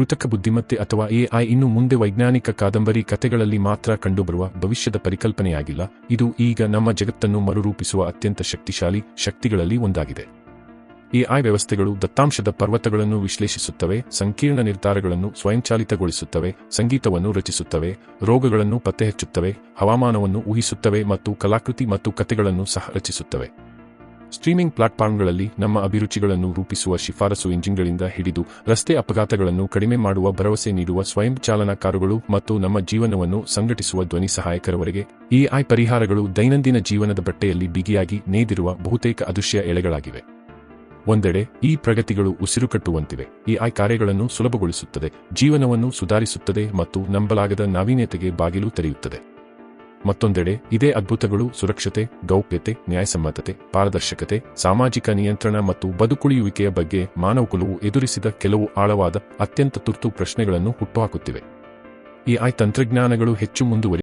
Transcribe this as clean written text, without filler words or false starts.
ಕೃತಕ ಬುದ್ಧಿಮತ್ತೆ ಅಥವಾ ಎಐ ಇನ್ನು ಮುಂದೆ ವೈಜ್ಞಾನಿಕ ಕಾದಂಬರಿ ಕಥೆಗಳಲ್ಲಿ ಮಾತ್ರ ಕಂಡುಬರುವ ಭವಿಷ್ಯದ ಪರಿಕಲ್ಪನೆಯಾಗಿಲ್ಲ, ಇದು ಈಗ ನಮ್ಮ ಜಗತ್ತನ್ನು ಮರುರೂಪಿಸುವ ಅತ್ಯಂತ ಶಕ್ತಿಶಾಲಿ ಶಕ್ತಿಗಳಲ್ಲಿ ಒಂದಾಗಿದೆ. ಎಐ ವ್ಯವಸ್ಥೆಗಳು ದತ್ತಾಂಶದ ಪರ್ವತಗಳನ್ನು ವಿಶ್ಲೇಷಿಸುತ್ತವೆ, ಸಂಕೀರ್ಣ ನಿರ್ಧಾರಗಳನ್ನು ಸ್ವಯಂಚಾಲಿತಗೊಳಿಸುತ್ತವೆ, ಸಂಗೀತವನ್ನು ರಚಿಸುತ್ತವೆ, ರೋಗಗಳನ್ನು ಪತ್ತೆಹಚ್ಚುತ್ತವೆ, ಹವಾಮಾನವನ್ನು ಊಹಿಸುತ್ತವೆ ಮತ್ತು ಕಲಾಕೃತಿ ಮತ್ತು ಕಥೆಗಳನ್ನು ಸಹ ರಚಿಸುತ್ತವೆ. ಸ್ಟ್ರೀಮಿಂಗ್ ಪ್ಲಾಟ್ಫಾರ್ಮ್ಗಳಲ್ಲಿ ನಮ್ಮ ಅಭಿರುಚಿಗಳನ್ನು ರೂಪಿಸುವ ಶಿಫಾರಸು ಎಂಜಿನ್ಗಳಿಂದ ಹಿಡಿದು ರಸ್ತೆ ಅಪಘಾತಗಳನ್ನು ಕಡಿಮೆ ಮಾಡುವ ಭರವಸೆ ನೀಡುವ ಸ್ವಯಂಚಾಲನಾ ಕಾರುಗಳು ಮತ್ತು ನಮ್ಮ ಜೀವನವನ್ನು ಸಂಘಟಿಸುವ ಧ್ವನಿ ಸಹಾಯಕರವರೆಗೆ ಎಐ ಪರಿಹಾರಗಳು ದೈನಂದಿನ ಜೀವನದ ಬಟ್ಟೆಯಲ್ಲಿ ಬಿಗಿಯಾಗಿ ನೇದಿರುವ ಬಹುತೇಕ ಅದೃಶ್ಯ ಎಳೆಗಳಾಗಿವೆ. ಒಂದೆಡೆ ಈ ಪ್ರಗತಿಗಳು ಉಸಿರುಕಟ್ಟುವಂತಿವೆ, ಎಐ ಕಾರ್ಯಗಳನ್ನು ಸುಲಭಗೊಳಿಸುತ್ತದೆ, ಜೀವನವನ್ನು ಸುಧಾರಿಸುತ್ತದೆ ಮತ್ತು ನಂಬಲಾಗದ ನಾವೀನ್ಯತೆಗೆ ಬಾಗಿಲು ತೆರೆಯುತ್ತದೆ. ಮತ್ತೊಂದೆಡೆ ಇದೇ ಅದ್ಭುತಗಳು ಸುರಕ್ಷತೆ, ಗೌಪ್ಯತೆ, ನ್ಯಾಯಸಮ್ಮತತೆ, ಪಾರದರ್ಶಕತೆ, ಸಾಮಾಜಿಕ ನಿಯಂತ್ರಣ ಮತ್ತು ಬದುಕುಳಿಯುವಿಕೆಯ ಬಗ್ಗೆ ಮಾನವಕುಲವು ಎದುರಿಸಿದ ಕೆಲವು ಆಳವಾದ, ಅತ್ಯಂತ ತುರ್ತು ಪ್ರಶ್ನೆಗಳನ್ನು ಹುಟ್ಟುಹಾಕುತ್ತಿವೆ. ಎಐ ತಂತ್ರಜ್ಞಾನಗಳು ಹೆಚ್ಚು ಮುಂದುವರಿ